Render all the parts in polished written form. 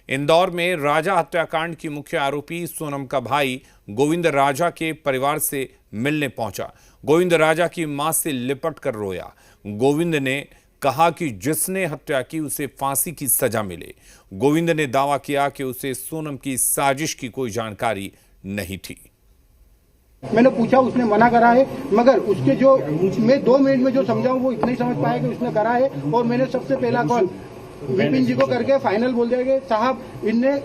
इंदौर में राजा हत्याकांड की मुख्य आरोपी सोनम का भाई गोविंद राजा के परिवार से मिलने पहुंचा। गोविंद राजा की मां से लिपट कर रोया। गोविंद ने कहा कि जिसने हत्या की उसे फांसी की सजा मिले। गोविंद ने दावा किया कि उसे सोनम की साजिश की कोई जानकारी नहीं थी। मैंने पूछा, उसने मना करा है, मगर उसके जो मैं 2 मिनट में जो समझाऊं वो इतना ही समझ पाया कि उसने करा है। और मैंने सबसे पहला कॉल विपिन जी को करके फाइनल बोल दिया कि साहब इनने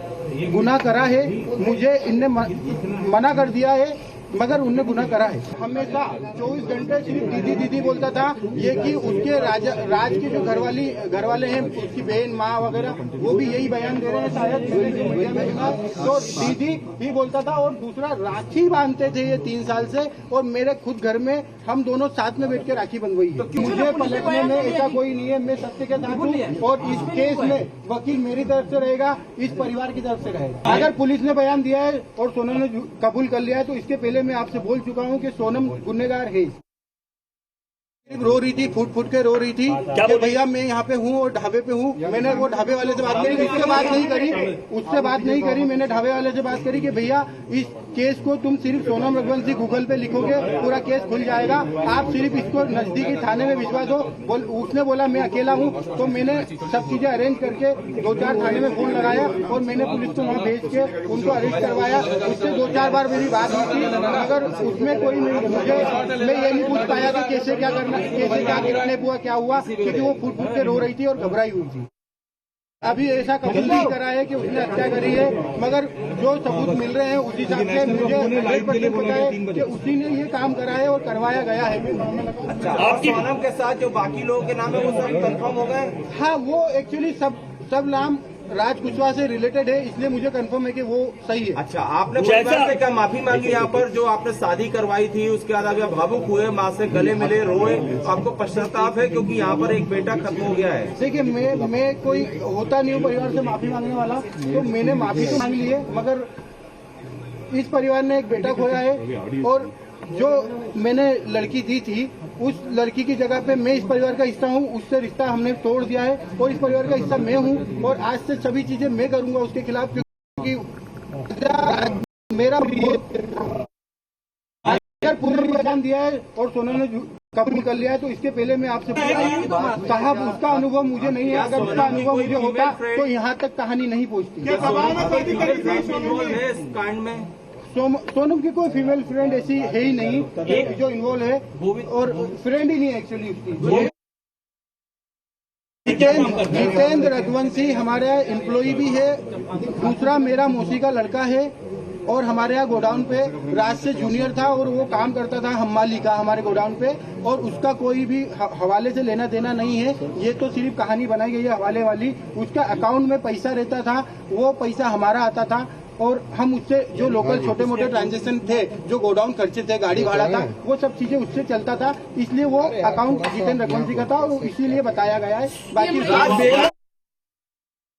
गुनाह करा है, मुझे इनने मना कर दिया है, मगर उनने गुनाह करा है। हमेशा 24 घंटे सिर्फ दीदी दीदी बोलता था। ये कि उसके राज के जो घर वाले हैं, उसकी बहन माँ वगैरह, वो भी यही बयान दे रहे हैं शायद मीडिया में। तो दीदी ही बोलता था। और दूसरा, राखी बांधते थे ये 3 साल से, और मेरे खुद घर में हम दोनों साथ में बैठ के राखी बंधवाई है। मुझे पलटने में ऐसा कोई नहीं है, मैं सत्य के साथ हूँ। और इस केस में वकील मेरी तरफ से रहेगा, इस परिवार की तरफ से रहेगा। अगर पुलिस ने बयान दिया है और सोनम ने कबूल कर लिया है, तो इसके पहले मैं आपसे बोल चुका हूं कि सोनम गुनहगार है। रो रही थी, फुट के रो रही थी कि भैया मैं यहाँ पे हूँ और ढाबे पे हूँ। मैंने वो ढाबे वाले से बात करी, उससे बात नहीं करी। मैंने ढाबे वाले से बात करी कि भैया इस केस को तुम सिर्फ सोनम रघुवंशी गूगल पे लिखोगे, पूरा केस खुल जाएगा, आप सिर्फ इसको नजदीकी थाने में भिजवा दो। उसने बोला मैं अकेला हूँ। तो मैंने सब चीजें अरेंज करके 2-4 थाने में फोन लगाया और मैंने पुलिस को वहाँ भेज के उनको अरेस्ट करवाया। उससे 2-4 बार मेरी बात हुई थी, मगर उसमें कोई मैं ये नहीं पूछ पाया कि कैसे क्या करना, कैसे क्या किडनैप हुआ, क्या हुआ, क्योंकि वो फुट के रो रही थी और घबराई हुई थी। अभी ऐसा कबूल नहीं करा है कि उसने हत्या करी है, मगर जो सबूत मिल रहे हैं उस हिसाब से मुझे 100% पता है कि उसी ने ये काम करा है और करवाया गया है। अच्छा, आपकी सोनम के साथ जो बाकी लोगों के नाम है वो सब कंफर्म हो गए? हाँ, वो एक्चुअली सब नाम राज कुशवाहा से रिलेटेड है, इसलिए मुझे कंफर्म है कि वो सही है। अच्छा, आपने परिवार से क्या माफी मांगी यहाँ पर जो आपने शादी करवाई थी, उसके बाद आप भावुक हुए, माँ से गले मिले, रोए, आपको पश्चाताप है क्योंकि यहाँ पर एक बेटा खत्म हो गया है? देखिए, मैं कोई होता नहीं हूँ परिवार से माफी मांगने वाला, तो मैंने माफी तो मांग ली है, मगर इस परिवार ने एक बेटा खोया है। और जो मैंने लड़की दी थी, उस लड़की की जगह पे मैं इस परिवार का हिस्सा हूँ, उससे रिश्ता हमने तोड़ दिया है और इस परिवार का हिस्सा मैं हूँ। और आज से सभी चीजें मैं करूंगा उसके खिलाफ, क्योंकि मेरा अगर पूर्ण बयान दिया है और सोनम ने कबूल कर लिया है, तो इसके पहले मैं आपसे साहब उसका अनुभव मुझे नहीं है। अगर उसका अनुभव मुझे होता तो यहाँ तक कहानी नहीं पहुँचती। सोनम की कोई फीमेल फ्रेंड ऐसी है ही नहीं जो इन्वॉल्व है, और फ्रेंड ही नहीं है एक्चुअली उसकी। जितेंद्र रघुवंशी हमारा एम्प्लॉई भी है, दूसरा मेरा मौसी का लड़का है, और हमारे यहाँ गोडाउन पे राज से जूनियर था और वो काम करता था हम्माली का हमारे गोडाउन पे, और उसका कोई भी हवाले से लेना देना नहीं है। ये तो सिर्फ कहानी बनाई गई है हवाले वाली। उसका अकाउंट में पैसा रहता था, वो पैसा हमारा आता था, और हम उससे जो लोकल छोटे मोटे ट्रांजेक्शन थे, जो गोडाउन खर्चे थे, गाड़ी भाड़ा था, वो सब चीजें उससे चलता था। इसलिए वो अकाउंट जितेंद्र रघुवंशी का था और इसीलिए बताया गया है। बाकी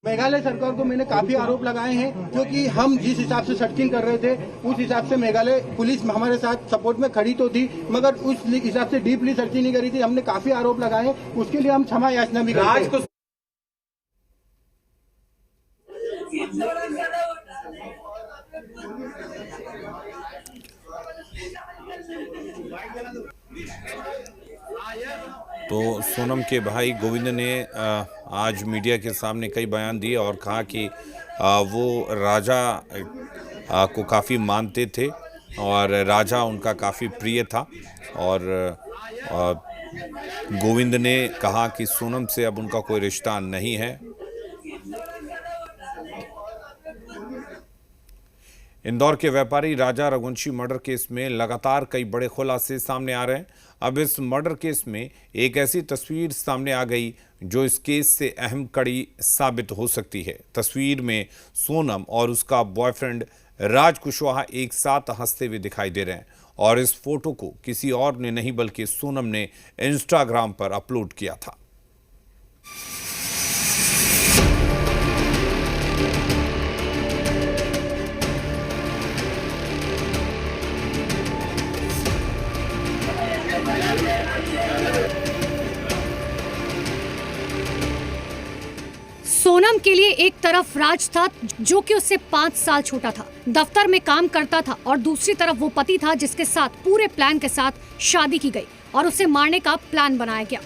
मेघालय सरकार को मैंने काफी आरोप लगाए हैं, क्योंकि हम जिस हिसाब से सर्चिंग कर रहे थे उस हिसाब से मेघालय पुलिस हमारे साथ सपोर्ट में खड़ी तो थी, मगर उस हिसाब से डीपली सर्चिंग नहीं करी थी। हमने काफी आरोप लगाए हैं, उसके लिए हम क्षमा याचना भी करते हैं। तो सोनम के भाई गोविंद ने आज मीडिया के सामने कई बयान दिए और कहा कि वो राजा को काफ़ी मानते थे और राजा उनका काफ़ी प्रिय था। और गोविंद ने कहा कि सोनम से अब उनका कोई रिश्ता नहीं है। इंदौर के व्यापारी राजा रघुवंशी मर्डर केस में लगातार कई बड़े खुलासे सामने आ रहे हैं। अब इस मर्डर केस में एक ऐसी तस्वीर सामने आ गई जो इस केस से अहम कड़ी साबित हो सकती है। तस्वीर में सोनम और उसका बॉयफ्रेंड राज कुशवाहा एक साथ हंसते हुए दिखाई दे रहे हैं, और इस फोटो को किसी और ने नहीं बल्कि सोनम ने इंस्टाग्राम पर अपलोड किया था। सोनम के लिए एक तरफ राज था जो कि उससे 5 साल छोटा था, दफ्तर में काम करता था, और दूसरी तरफ वो पति था जिसके साथ पूरे प्लान के साथ शादी की गई और उसे मारने का प्लान बनाया गया।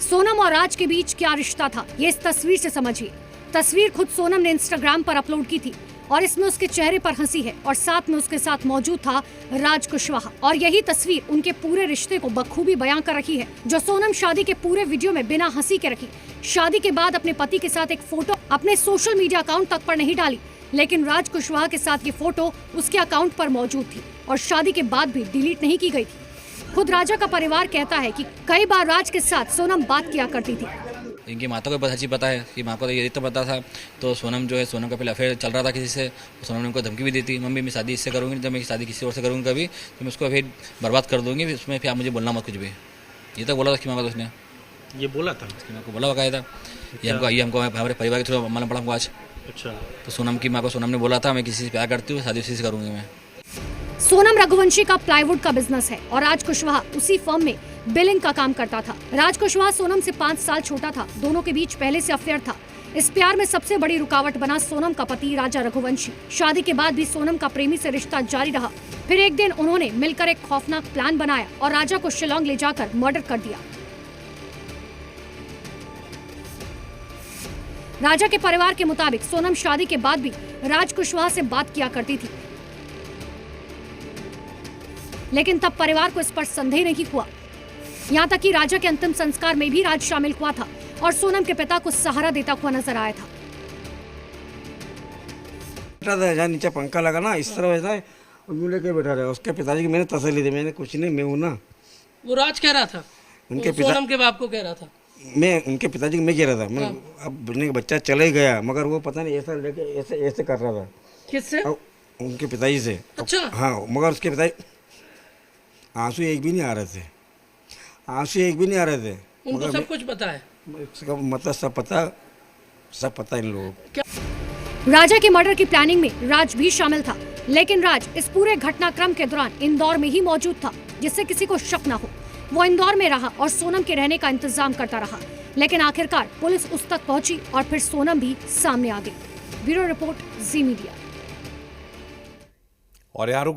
सोनम और राज के बीच क्या रिश्ता था, ये इस तस्वीर से समझिए। तस्वीर खुद सोनम ने इंस्टाग्राम पर अपलोड की थी और इसमें उसके चेहरे पर हंसी है और साथ में उसके साथ मौजूद था राज कुशवाहा, और यही तस्वीर उनके पूरे रिश्ते को बखूबी बयां कर रही है, जो सोनम शादी के पूरे वीडियो में बिना हंसी के रखी। शादी के बाद अपने पति के साथ एक फोटो अपने सोशल मीडिया अकाउंट तक पर नहीं डाली, लेकिन राज कुशवाहा के साथ ये फोटो उसके अकाउंट पर मौजूद थी और शादी के बाद भी डिलीट नहीं की गई थी। खुद राजा का परिवार कहता है कि कई बार राज के साथ सोनम बात किया करती थी। इनकी माता को हर चीज़ पता है कि माँ को तो ये तो पता था। तो सोनम जो है, सोनम का पहले अफेयर चल रहा था किसी से। सोनम ने उनको धमकी भी दी थी, मम्मी मैं शादी इससे करूँगी, जब मैं शादी किसी और से करूँगी कभी तो मैं उसको फिर बर्बाद कर दूँगी, उसमें फिर आप मुझे बोलना मत कुछ भी। ये तो बोला था उसकी माँ को, उसने ये बोला था उसकी माँ को बोला बकाया था। ये हमको हमारे परिवार के थ्रू मालूम पड़ा हमको आज। अच्छा, तो सोनम की माँ को सोनम ने बोला था मैं किसी से प्यार करती हूँ, शादी उसी से करूँगी मैं। सोनम रघुवंशी का प्लाईवुड का बिजनेस है और राज कुशवाहा उसी फर्म में बिलिंग का काम करता था। राज कुशवाहा सोनम से 5 साल छोटा था, दोनों के बीच पहले से अफेयर था। इस प्यार में सबसे बड़ी रुकावट बना सोनम का पति राजा रघुवंशी। शादी के बाद भी सोनम का प्रेमी से रिश्ता जारी रहा। फिर एक दिन उन्होंने मिलकर एक खौफनाक प्लान बनाया और राजा को शिलोंग ले जाकर मर्डर कर दिया। राजा के परिवार के मुताबिक सोनम शादी के बाद भी राज कुशवाहा से बात किया करती थी, लेकिन तब परिवार को इस पर संदेह नहीं हुआ। यहाँ तक कि राजा के अंतिम संस्कार में भी राज शामिल हुआ था और सोनम के पिता को सहारा देता हुआ नजर आया था। जहाँ नीचे पंखा लगा ना, इस तरह वैसा मुझे के बैठा रहा। उसके पिताजी की मैंने तसल्ली दी, मैंने कुछ नहीं, मैं हूँ ना। वो राज कह रहा था, उनके वो सोनम के बाप को कह रहा था। मैं उनके पिताजी को मैं कह रहा था, मैं अब बच्चा चले गया, मगर वो पता नहीं ऐसा लेके ऐसे ऐसे कर रहा था। किससे? उनके पिताजी से। अच्छा। हाँ, मगर उसके पिताजी आंसू एक भी नहीं आ रहे थे, आंसू एक भी नहीं आ रहे थे। उनको सब कुछ पता है, मतलब सब पता इन लोगों को। राजा के मर्डर की प्लानिंग में राज भी शामिल था, लेकिन राज इस पूरे घटनाक्रम के दौरान इंदौर में ही मौजूद था, जिससे किसी को शक न हो। वो इंदौर में रहा और सोनम के रहने का इंतजाम करता रहा, लेकिन आखिरकार पुलिस उस तक पहुंची और फिर सोनम भी सामने आ गई। ब्यूरो रिपोर्ट, जी मीडिया। और यहाँ